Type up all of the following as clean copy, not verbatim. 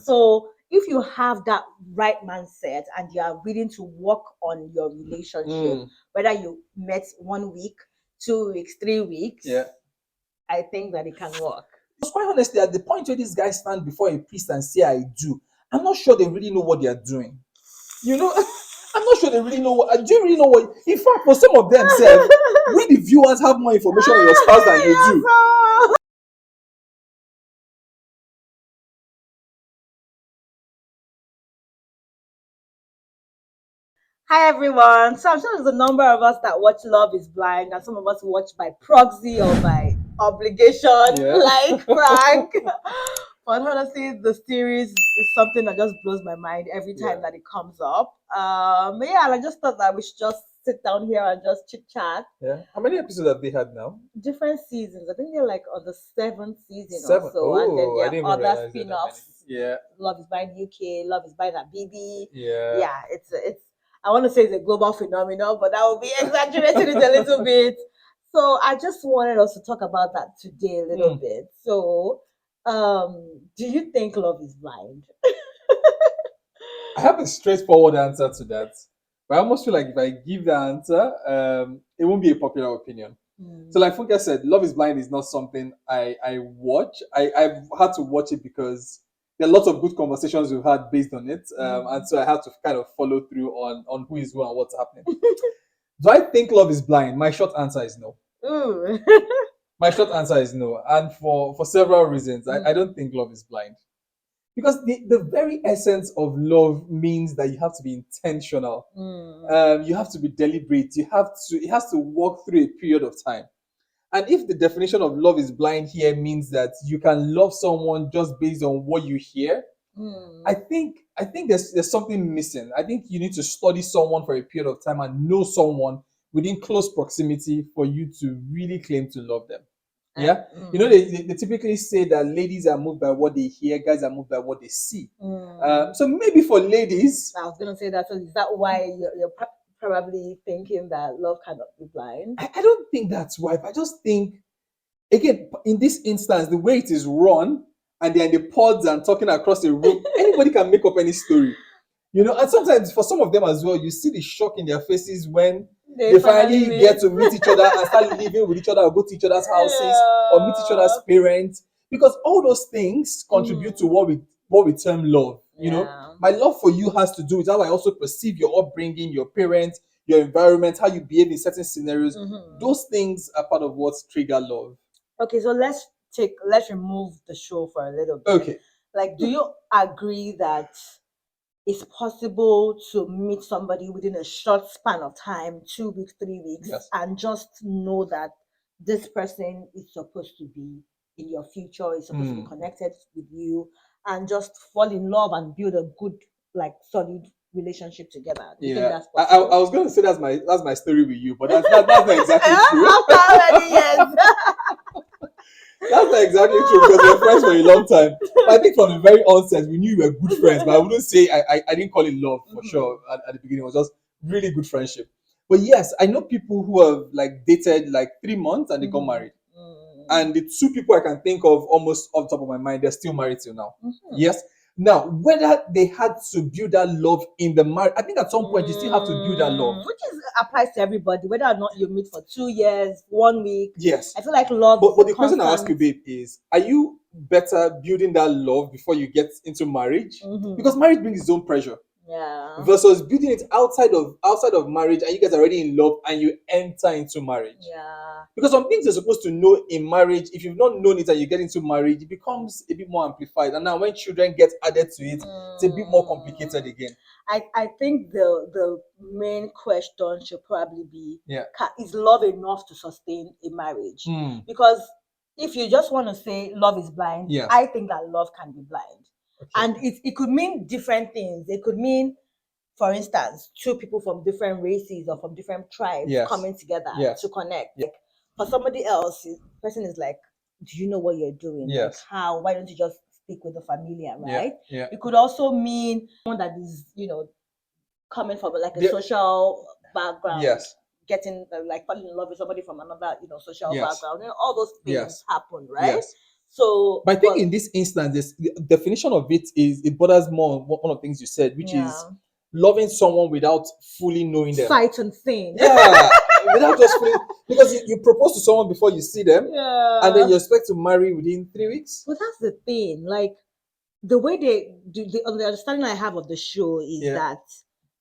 So if you have that right mindset and you are willing to work on your relationship, whether you met 1 week, 2 weeks, 3 weeks, I think that it can work. Because quite honestly, at the point where these guys stand before a priest and say, I do, I'm not sure they really know what they are doing. You know, I'm not sure they really know what. Do you really know what? In fact, for some of them, we the viewers have more information on your spouse than you do. Hi everyone. So I'm sure there's a number of us that watch Love is Blind, and some of us watch by proxy or by obligation, like Frank. But honestly, the series is something that just blows my mind every time that it comes up. But yeah, and I just thought that we should just sit down here and just chit chat. Yeah. How many episodes have they had now? Different seasons. I think they're like on the 7th season or so. And then there are other spin-offs. Yeah. Love is Blind UK, Love is Blind at BB. Yeah. Yeah, it's I want to say it's a global phenomenon, but that would be exaggerating it a little bit. So I just wanted us to talk about that today a little bit. So do you think love is blind? I have a straightforward answer to that. But I almost feel like if I give the answer, it won't be a popular opinion. So, like Funke said, Love is Blind is not something I watch. I've had to watch it because there are lots of good conversations we've had based on it. And so I had to kind of follow through on who is who and what's happening. Do I think Love is Blind? My short answer is no. My short answer is no. And for several reasons. I don't think love is blind. Because the very essence of love means that you have to be intentional. You have to be deliberate. It has to walk through a period of time. And if the definition of love is blind here means that you can love someone just based on what you hear, I think there's something missing. I think you need to study someone for a period of time and know someone within close proximity for you to really claim to love them. Yeah. You know, they typically say that ladies are moved by what they hear, guys are moved by what they see. So maybe for ladies, I was gonna say that. So is that why you're probably thinking that love cannot be blind? I don't think that's why. I just think, again, in this instance, the way it is run, and they're in the pods and talking across the room, anybody can make up any story. You know, and sometimes for some of them as well, you see the shock in their faces when they finally get to meet each other and start living with each other or go to each other's houses or meet each other's parents. Because all those things contribute to what we term love. You know, my love for you has to do with how I also perceive your upbringing, your parents, your environment, how you behave in certain scenarios. Those things are part of what trigger love. Okay, so let's remove the show for a little bit. Okay. Like, do you agree that it's possible to meet somebody within a short span of time, 2 weeks, 3 weeks, and just know that this person is supposed to be in your future, is supposed to be connected with you, and just fall in love and build a good, like, solid relationship together? Do you think that's possible? I was going to say that's my story with you, but that's not exactly true. After many years. That's not exactly true because we're friends for a long time. But I think from the very onset, we knew we were good friends. But I wouldn't say I didn't call it love for sure at the beginning. It was just really good friendship. But yes, I know people who have like dated like 3 months and they got married. And the two people I can think of almost off the top of my mind, they're still married till now. Yes. Now, whether they had to build that love in the marriage, I think at some point you still have to build that love. Which applies to everybody, whether or not you meet for 2 years, 1 week. Yes. I feel like love. But the question I ask you, babe, is: are you better building that love before you get into marriage? Because marriage brings its own pressure. Yeah. Versus building it outside of marriage, and you guys are already in love and you enter into marriage. Yeah. Because some things you're supposed to know in marriage, if you've not known it and you get into marriage, it becomes a bit more amplified. And now when children get added to it, it's a bit more complicated again. I think the main question should probably be, is love enough to sustain a marriage? Because if you just want to say love is blind, I think that love can be blind. Okay. And it could mean different things. It could mean, for instance, two people from different races or from different tribes coming together to connect. Like, for somebody else, the person is like, do you know what you're doing? Like, how? Why don't you just stick with the familiar, right? It could also mean someone that is, coming from like a social background, getting like falling in love with somebody from another, social background. All those things happen, right? So, but I think in this instance, the definition of it borders more on one of the things you said, which is loving someone without fully knowing them. Sight unseen. Yeah, without just fully, because you propose to someone before you see them, and then you expect to marry within 3 weeks. Well, that's the thing. Like, the way they do, the understanding I have of the show is that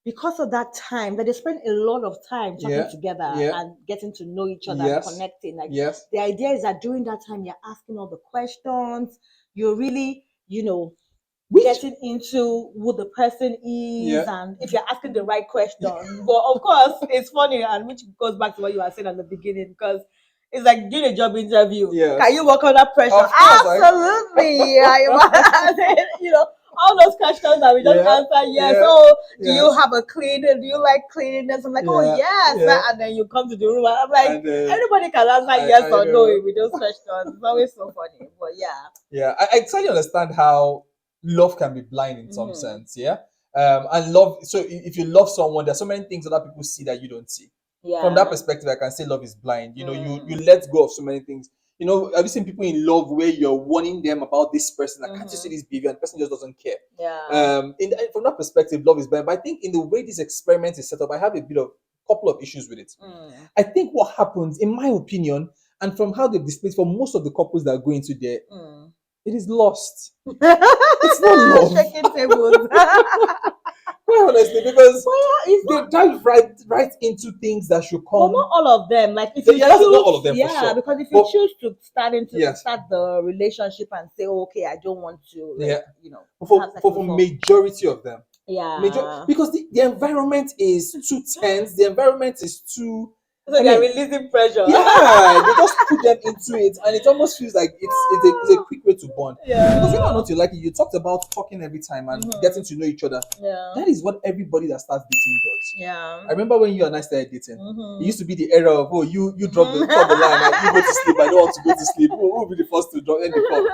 because of that time that they spend a lot of time talking together and getting to know each other and connecting. Like, the idea is that during that time you're asking all the questions, you're really, getting into who the person is, and if you're asking the right question. But of course, it's funny, and which goes back to what you were saying at the beginning, because it's like doing a job interview. Can you work under pressure? Absolutely. All those questions that we just answer yes. Oh, do you have a cleaner? Do you like cleanliness? I'm like, oh yes. And then you come to the room and I'm like, anybody can answer yes or no with those questions. It's always so funny. But I totally understand how love can be blind in some sense. And love, so if you love someone, there's so many things other people see that you don't see. From that perspective, I can say love is blind. You let go of so many things. Have you seen people in love where you're warning them about this person? Like, can't you see this behavior? And the person just doesn't care. From that perspective, love is blind. But I think in the way this experiment is set up, I have a couple of issues with it. I think what happens, in my opinion, and from how they've displayed for most of the couples that go into there, it is lost. It's not love. Shaking tables. Quite honestly, because they dive right into things that should come. Well, not all of them. Like, if you choose, not all of them, for sure. Because if you choose to start the relationship and say, oh, okay, I don't want to, for majority of them, because the environment is too tense. The environment is too. So they're releasing pressure. Yeah, they just put them into it, and it almost feels like it's a quick way to bond. Because whether or not you like it, you talked about talking every time and getting to know each other. That is what everybody that starts dating does. I remember when you and I started dating, it used to be the era of, oh, you drop the line, and you go to sleep, I don't want to go to sleep. Who will be the first to drop end the call?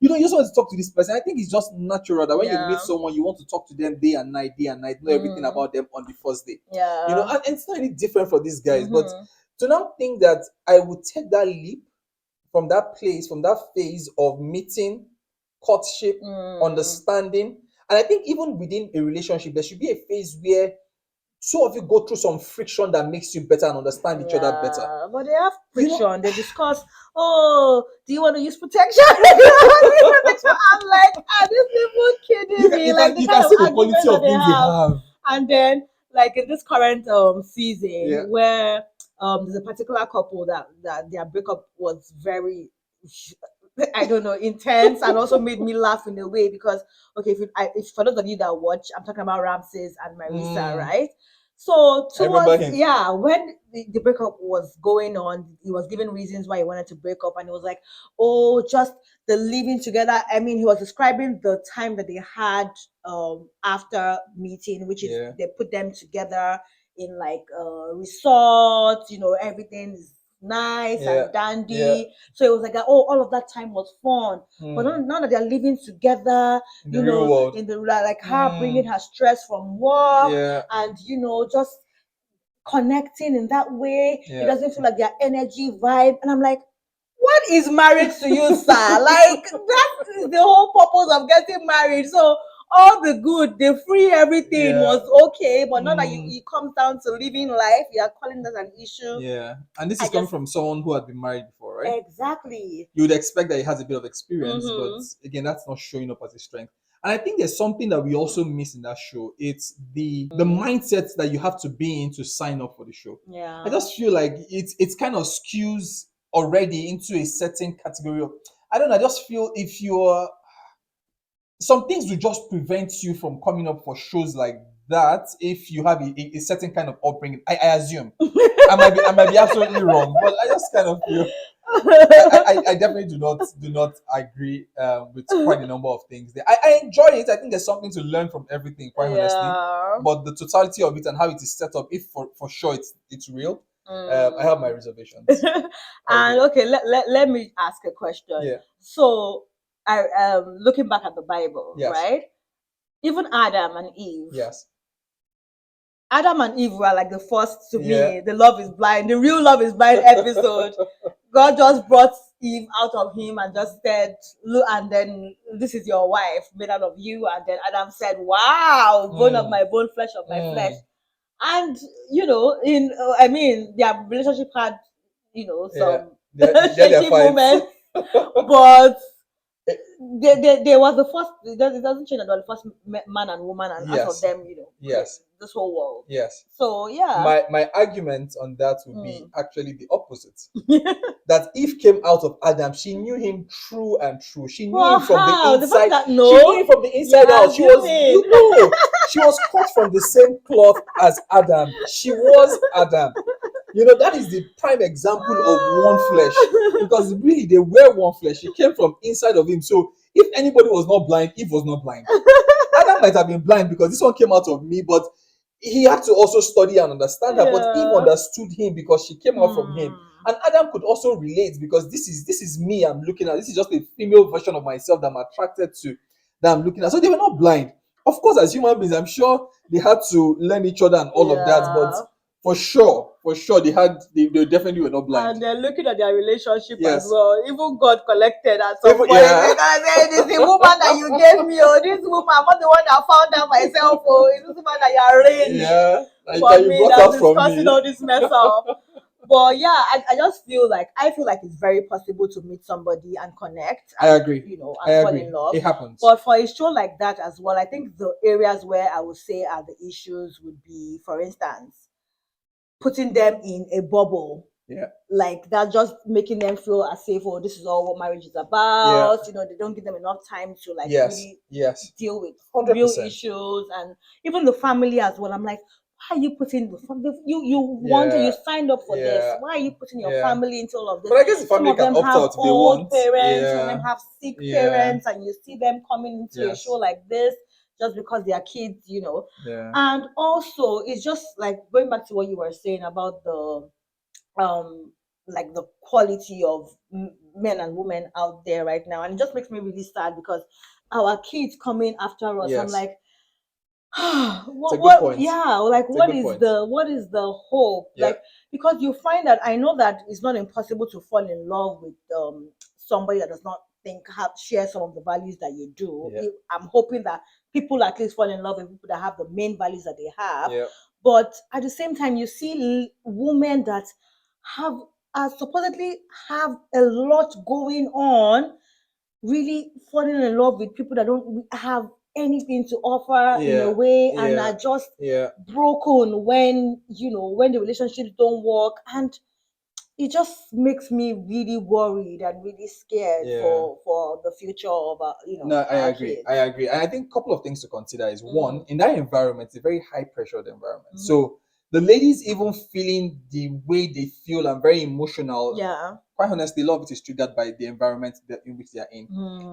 You just want to talk to this person. I think it's just natural that when you meet someone, you want to talk to them day and night, know everything about them on the first day. And it's not any different for these guys. But to now think that I would take that leap from that place, from that phase of meeting, courtship, understanding, and I think even within a relationship, there should be a phase where two of you go through some friction that makes you better and understand each other better. But they have friction. They discuss, oh, do you want to use protection? I'm like, are these people kidding me? You can see the quality of things they have. And then, like in this current season, where there's a particular couple that their breakup was very, I don't know, intense, and also made me laugh in a way because, okay, if for those of you that watch, I'm talking about Ramses and Marissa, right? So when the breakup was going on, he was giving reasons why he wanted to break up, and he was like, oh, just the living together. I mean, he was describing the time that they had after meeting, which is they put them together in like a resort, everything is nice and dandy. So it was like, all of that time was fun. But now that they're living together, in the like her bringing her stress from work and just connecting in that way, it doesn't feel like their energy vibe. And I'm like, what is marriage to you, sir? Like, that is the whole purpose of getting married. So all the good, the free everything was okay, but now that it comes down to living life, you are calling that an issue. And this is coming from someone who had been married before, right? Exactly. You would expect that he has a bit of experience, but again, that's not showing up as a strength. And I think there's something that we also miss in that show. It's the mindset that you have to be in to sign up for the show. I just feel like it's kind of skews already into a certain category of, I don't know, I just feel if you're, some things will just prevent you from coming up for shows like that if you have a certain kind of upbringing. I assume. I might be absolutely wrong, but I just kind of feel I definitely do not agree with quite a number of things there. I enjoy it. I think there's something to learn from everything, quite honestly. But the totality of it and how it is set up, if for sure it's real, I have my reservations. And okay, let me ask a question. So I looking back at the Bible, right? Even Adam and Eve. Adam and Eve were like the first to me, the Love is Blind, the real Love is Blind episode. God just brought Eve out of him and just said, look, and then this is your wife made out of you. And then Adam said, wow, bone of my bone, flesh of my flesh. And, I mean, their relationship had, some shaky moments, but there was the first, it doesn't change at all, the first man and woman, and out of them, this whole world. Yes. So, yeah. My argument on that would be actually the opposite. That Eve came out of Adam. She knew him true and true. She knew him from the inside. She knew him from the inside out. She was, she was cut from the same cloth as Adam. She was Adam. That is the prime example of one flesh. Because really, they were one flesh. She came from inside of him. So if anybody was not blind, Eve was not blind. Adam might have been blind because this one came out of me, but he had to also study and understand her. But Eve understood him because she came out from him. And Adam could also relate because this is me I'm looking at. This is just a female version of myself that I'm attracted to, that I'm looking at. So they were not blind. Of course, as human beings, I'm sure they had to learn each other and all of that. But for sure, they definitely were not blind. And they're looking at their relationship as well. Even God collected at some point. Because this is the woman that you gave me, or this woman, I'm not the one that found out myself, or it's this woman that you arranged for me, that's discussing all this mess up. But yeah, I just feel like it's very possible to meet somebody and connect. I agree. And fall in love. It happens. But for a show like that as well, I think the areas where I would say are the issues would be, for instance, putting them in a bubble. Yeah. Like that, just making them feel as if, this is all what marriage is about. They don't give them enough time to really deal with 100%. Real issues, and even the family as well. I'm like, why are you putting you signed up for this? Why are you putting your family into all of this? But I guess the family can opt out if they want. Parents, some of them have sick parents, and you see them coming into a show like this just because they are kids, And also, it's just like going back to what you were saying about the the quality of men and women out there right now, and it just makes me really sad because our kids coming after us. I'm like, what is the hope? Because you find that, I know that it's not impossible to fall in love with somebody that does not share some of the values that you do. I'm hoping that people at least fall in love with people that have the main values that they have. But at the same time, you see women that supposedly have a lot going on, really falling in love with people that don't have anything to offer in a way, and are just broken when the relationships don't work, and it just makes me really worried and really scared for the future of I agree. kids. I agree. And I think a couple of things to consider is one, in that environment, it's a very high pressured environment. So the ladies even feeling the way they feel and very emotional. Quite honestly, a lot of it is triggered by the environment in which they are in.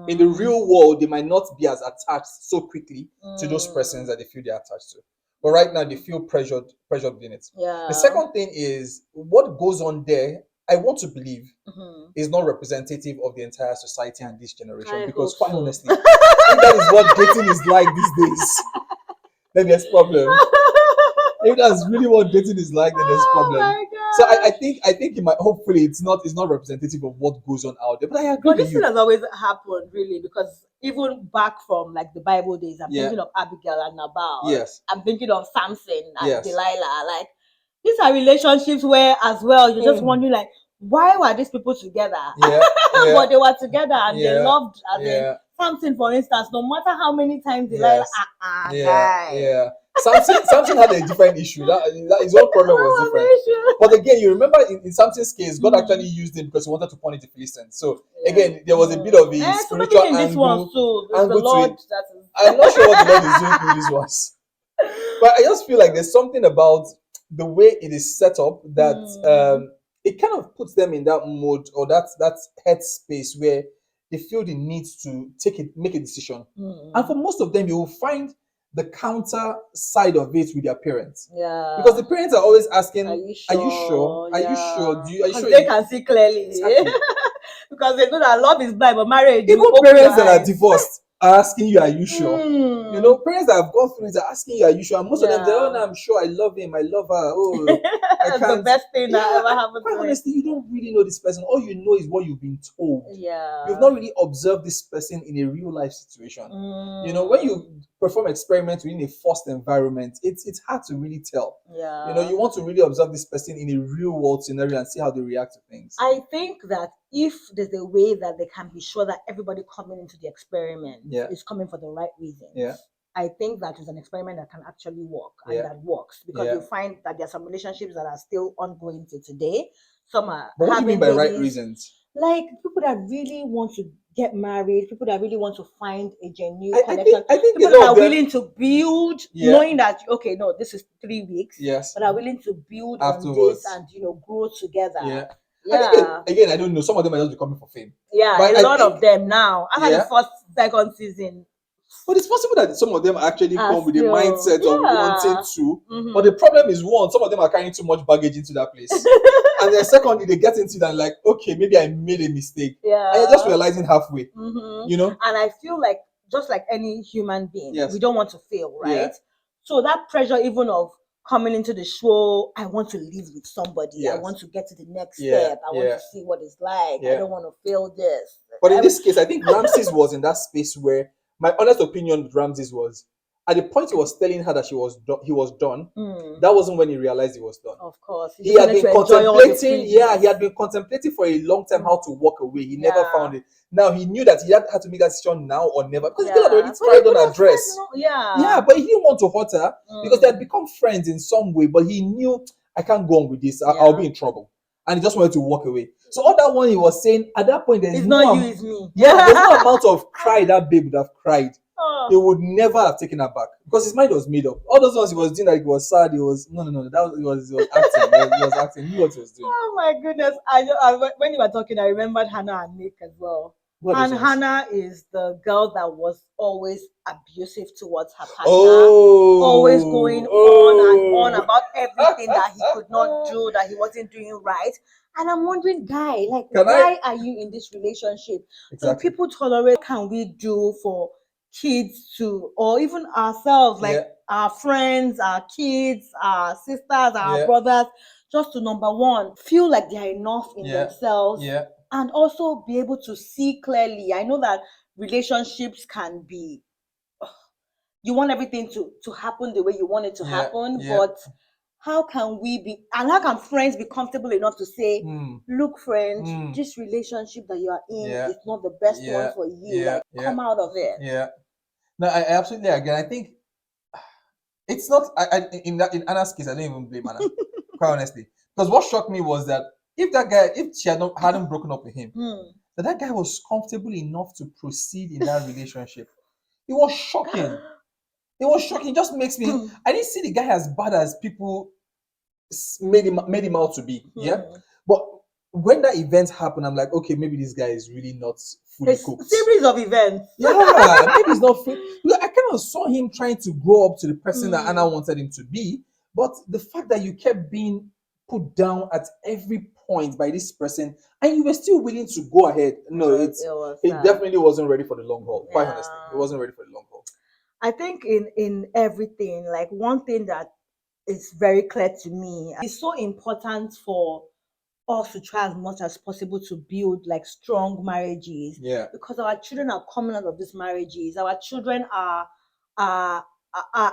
In the real world, they might not be as attached so quickly to those persons that they feel they're attached to. But right now, they feel pressured within it. The second thing is, what goes on there, I want to believe, is not representative of the entire society and this generation. Because quite honestly, if that is what dating is like these days, then there's problem. If that's really what dating is like, then there's problem. So I think it might, hopefully it's not representative of what goes on out there. But I agree. But this thing has always happened, really, because even back from the Bible days, I'm thinking of Abigail and Nabal. I'm thinking of Samson and Delilah. These are relationships where as well you're just wondering why were these people together? But they were together and they loved. Samson, for instance, no matter how many times Delilah, Samson had a different issue. His own problem was different. But again, you remember in Samson's case, God actually used him because he wanted to punish the Philistines. So again, there was a bit of a spiritual angle. This one too. The Lord, I'm not sure what the Lord is doing through this ones. But I just feel like there's something about the way it is set up that it kind of puts them in that mode or that head space where they feel the need to make a decision. And for most of them, you will find the counter side of it with their parents. Because the parents are always asking, are you sure? Are you sure? Are you sure? They can see clearly. Exactly. Because they know that love is blind, but marriage. Even parents that are divorced, asking you, are you sure? You know, parents that have gone through it are asking you, are you sure? And most of them say, oh no, I'm sure, I love him, I love her. Oh, I can't. The best thing that ever happened quite to honestly, you don't really know this person. All you know is what you've been told. Yeah. You've not really observed this person in a real life situation. You know, when you perform experiments within a forced environment, it's hard to really tell. Yeah. You know, you want to really observe this person in a real world scenario and see how they react to things. I think that if there's a way that they can be sure that everybody coming into the experiment is coming for the right reasons, I think that is an experiment that can actually work and that works, because you find that there are some relationships that are still ongoing to today. Some are. But what do you mean by right reasons? Like people that really want to get married, people that really want to find a genuine connection, I think people that are willing to build, knowing that okay, no, this is 3 weeks, but are willing to build afterwards on this and grow together. Again, I don't know. Some of them are just becoming for fame. Yeah, but a lot of them now after the first, second season. But it's possible that some of them actually come with the mindset of wanting to. But the problem is, one, some of them are carrying too much baggage into that place. And then secondly, they get into that like, okay, maybe I made a mistake. And you're just realizing halfway. You know? And I feel like, just like any human being, we don't want to fail, right? So that pressure even of coming into the show, I want to live with somebody. I want to get to the next step. I want to see what it's like. I don't want to fail this. But in this case, I think Ramses was in that space where my honest opinion with Ramses was, at the point he was telling her that he was done, that wasn't when he realized he was done. Of course. He had been contemplating, he had been contemplating for a long time how to walk away. He never found it. Now he knew that he had to make that decision now or never, because the girl had already tried on her dress. But he didn't want to hurt her because they had become friends in some way, but he knew, I can't go on with this. I'll be in trouble. And he just wanted to walk away. So all that one he was saying, at that point, it's not you, it's me. Yeah, there's no amount of cry that babe would have cried. He would never have taken her back because his mind was made up. All those ones he was doing, like he was sad, he was no. That was he was acting. He was acting. He knew what he was doing. Oh my goodness! When you were talking, I remembered Hannah and Nick as well. And Hannah is the girl that was always abusive towards her partner, always going on and on about everything that he could not do, that he wasn't doing right. And I'm wondering, guy, like, why are you in this relationship? So people tolerate. What can we do for kids to, or even ourselves, like our friends, our kids, our sisters, our brothers, just to, number one, feel like they are enough in themselves, and also be able to see clearly. I know that relationships can be, you want everything to happen the way you want it to happen, but how can we be, and how can friends be comfortable enough to say, look, friend, this relationship that you are in is not the best one for you. Like, come out of it. No, I absolutely agree. I think it's not. In Anna's case, I don't even blame Anna, quite honestly, because what shocked me was that if she hadn't broken up with him, that guy was comfortable enough to proceed in that relationship. It was shocking. It was shocking. It just makes me. I didn't see the guy as bad as people made him out to be. But when that event happened, I'm like, okay, maybe this guy is really not fully cooked. Series of events. Maybe he's not fully. I kind of saw him trying to grow up to the person that Anna wanted him to be, but the fact that you kept being put down at every point by this person and you were still willing to go ahead, it definitely wasn't ready for the long haul. Quite honestly, it wasn't ready for the long haul. I think in everything, like, one thing that is very clear to me, it's so important for us to try as much as possible to build like strong marriages, because our children are coming out of these marriages. Our children are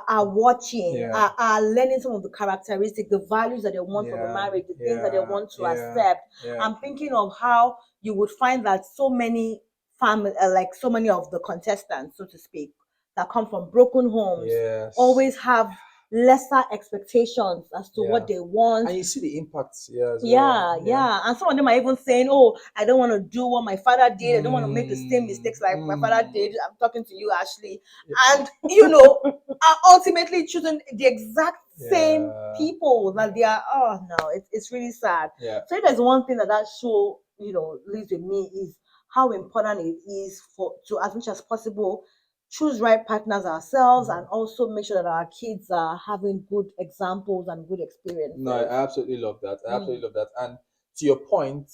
watching, are learning some of the characteristics, the values that they want from a marriage, the things that they want to accept. I'm thinking of how you would find that so many family, like so many of the contestants, so to speak, that come from broken homes, always have lesser expectations as to what they want. And you see the impacts, And some of them are even saying, oh, I don't want to do what my father did. I don't want to make the same mistakes like my father did. I'm talking to you, Ashley. And are ultimately choosing the exact same people that they are. Oh no, it's really sad. So if there's one thing that show leaves with me, is how important it is to, as much as possible, choose right partners ourselves, and also make sure that our kids are having good examples and good experiences. No, I absolutely love that. I absolutely love that. And to your point,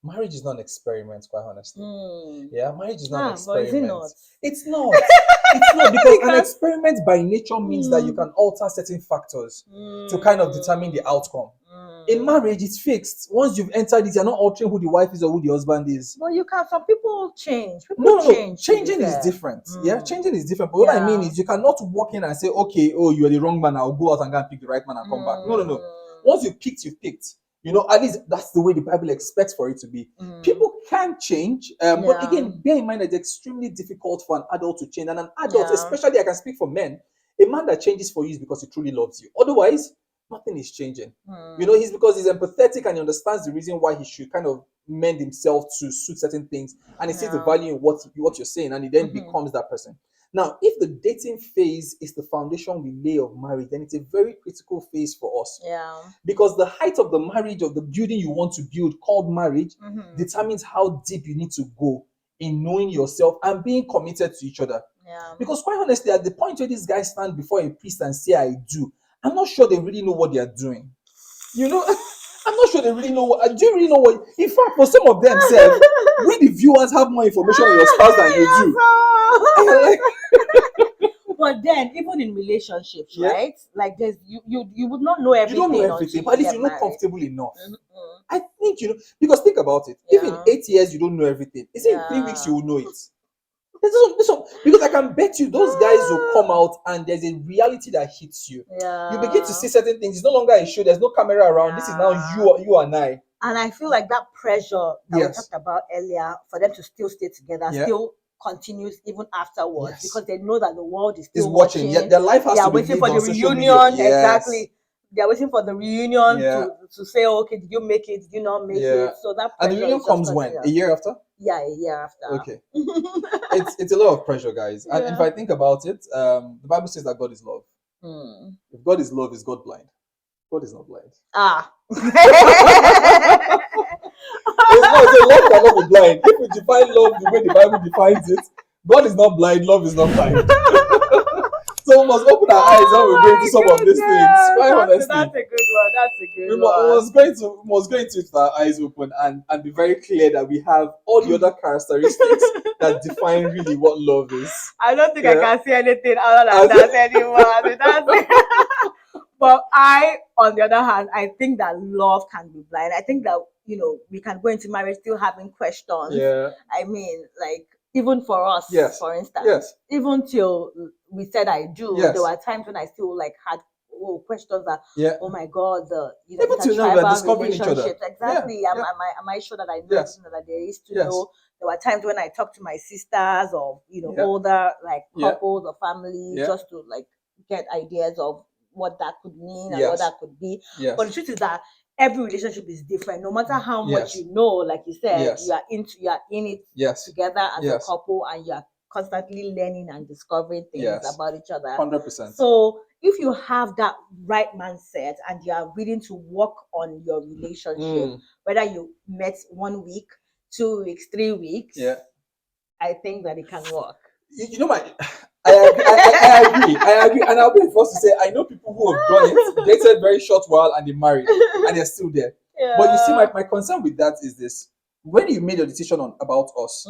marriage is not an experiment, quite honestly. Yeah, marriage is not an But is it experiment. not? It's not. It's not, because an experiment by nature means that you can alter certain factors to kind of determine the outcome. In marriage, it's fixed. Once you've entered it, you're not altering who the wife is or who the husband is. But you can. Some people change. No. Changing is different. Yeah, changing is different. But what I mean is, you cannot walk in and say, okay, oh, you are the wrong man. I'll go out and go and pick the right man and come back. No. Once you've picked. You know, at least that's the way the Bible expects for it to be. People can change, but again, bear in mind that it's extremely difficult for an adult to change. And an adult, especially, I can speak for men, a man that changes for you is because he truly loves you. Otherwise, nothing is changing. You know, he's because he's empathetic and he understands the reason why he should kind of mend himself to suit certain things, and he sees the value in what you're saying, and he then becomes that person. Now, if the dating phase is the foundation we lay of marriage, then it's a very critical phase for us. Yeah. Because the height of the marriage, of the building you want to build, called marriage, determines how deep you need to go in knowing yourself and being committed to each other. Yeah. Because quite honestly, at the point where these guys stand before a priest and say, I do, I'm not sure they really know what they are doing. You know, I'm not sure they really know what. Do you really know what? In fact, for some of them, we the viewers have more information on your spouse than you do. But then, even in relationships, right? Like, there's you would not know everything. You don't know everything, but at least you know comfortable enough. I think you know, because think about it. If in 8 years you don't know everything, is it in 3 weeks you will know it? Because I can bet you those guys will come out and there's a reality that hits you. You begin to see certain things. It's no longer a show. There's no camera around. This is now you and I. And I feel like that pressure that we talked about earlier, for them to still stay together, still continues even afterwards, because they know that the world is still watching. Yeah, their life has to be waiting for the reunion. Exactly. They're waiting for the reunion to say, okay, did you make it? Did you not make it? So that pressure. And the reunion comes when? A year after? Yeah, a year after. Okay. It's a lot of pressure, guys. And if I think about it, the Bible says that God is love. If God is love, is God blind? God is not blind. It's love cannot be blind. If we define love the way the Bible defines it, God is not blind, love is not blind. So we must open our eyes when we go into some of these things. Quite honestly. That's a good one. That's a good one. We must go into it with our eyes open and be very clear that we have all the other characteristics that define really what love is. I don't think I can see anything other than that anymore. But on the other hand, I think that love can be blind. I think that, you know, we can go into marriage still having questions. I mean, like, even for us, for instance, even till we said I do, there were times when I still like had questions that, oh my God, even till now we're discovering each other. Exactly. Am I sure that I know everything that there is to know? There were times when I talked to my sisters or older like couples or families just to like get ideas of what that could mean and what that could be. But the truth is that every relationship is different. No matter how much you know, like you said, you are in it together as a couple, and you are constantly learning and discovering things about each other. 100%. So if you have that right mindset and you are willing to work on your relationship, whether you met 1 week, 2 weeks, 3 weeks, I think that it can work. You know, I agree, and I'll be the first to say I know people who have done it, dated very short while, and they married, and they're still there. But you see, my concern with that is this: when you made your decision about us,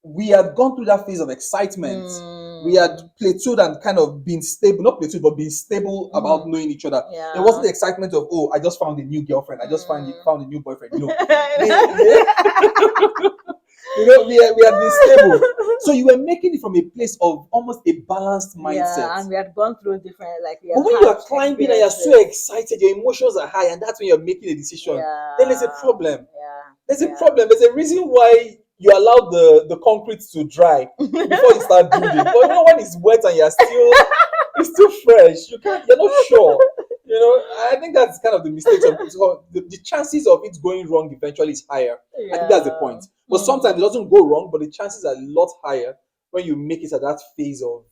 we had gone through that phase of excitement. We had plateaued and kind of been stable, not plateaued, but being stable about knowing each other. It wasn't the excitement of, oh, I just found a new girlfriend, I just found a new boyfriend. No. You know, we had been stable. So you were making it from a place of almost a balanced mindset. Yeah, and we had gone through different, like, but when you are climbing and you're so excited, your emotions are high, and that's when you're making a decision, then there's a problem. There's a problem. There's a reason why you allow the concrete to dry before you start building. But you know, when it's wet and it's still fresh, you're not sure. You know, I think that's kind of the mistake. The chances of it going wrong eventually is higher. I think that's the point. But sometimes it doesn't go wrong, but the chances are a lot higher when you make it at that phase of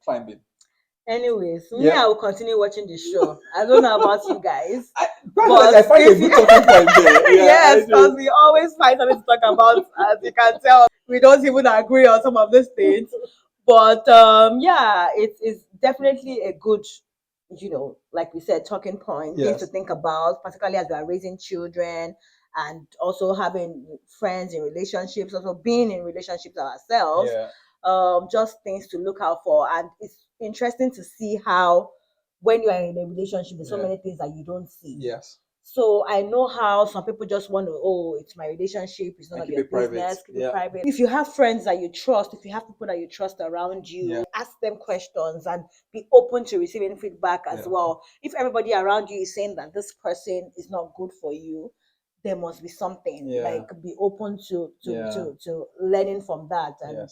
climbing. Anyways, me, I will continue watching the show. I don't know about you guys. I find a good talking point there. Yes, because we always find something to talk about. As you can tell, we don't even agree on some of these things. But it's definitely a good, like we said, talking point, things to think about, particularly as we are raising children and also having friends in relationships, also being in relationships ourselves. Just things to look out for. And it's interesting to see how when you are in a relationship, there's so many things that you don't see. Yes. So I know how some people just want to, oh, it's my relationship, it's none of your business, keep it private. If you have friends that you trust, if you have people that you trust around you, ask them questions and be open to receiving feedback as well. If everybody around you is saying that this person is not good for you, there must be something. Like, be open to learning from that. And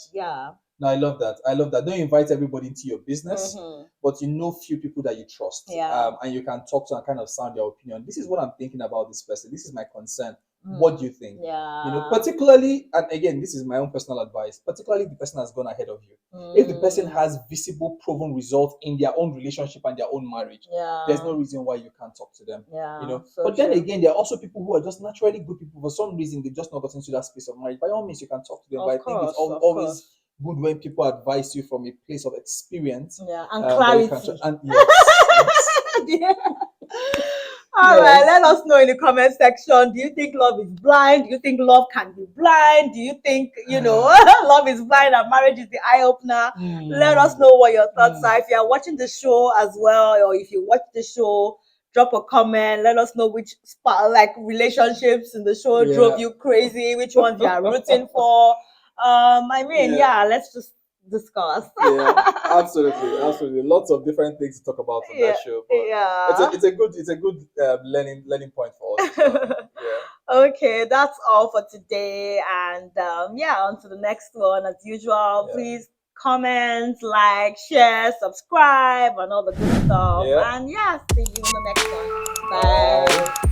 No, I love that. I love that. Don't invite everybody into your business, but you know few people that you trust, and you can talk to and kind of sound their opinion. This is what I'm thinking about this person. This is my concern. What do you think? You know, particularly, and again, this is my own personal advice. Particularly, the person has gone ahead of you. If the person has visible, proven results in their own relationship and their own marriage, there's no reason why you can't talk to them. You know, so but then again, there are also people who are just naturally good people. For some reason, they've just not gotten to that space of marriage. By all means, you can talk to them. But I think it's always good when people advise you from a place of experience and clarity. Yes. All right, let us know in the comment section. Do you think love is blind? Do you think love can be blind? Do you think, love is blind and marriage is the eye opener? Let us know what your thoughts are. If you are watching the show as well, or if you watch the show, drop a comment. Let us know which relationships in the show drove you crazy, which ones you are rooting for. Let's just discuss. Absolutely. Lots of different things to talk about on that show. But it's a good learning point for us. Okay, that's all for today, and on to the next one. As usual, please comment, like, share, subscribe, and all the good stuff. And see you in the next one. Bye.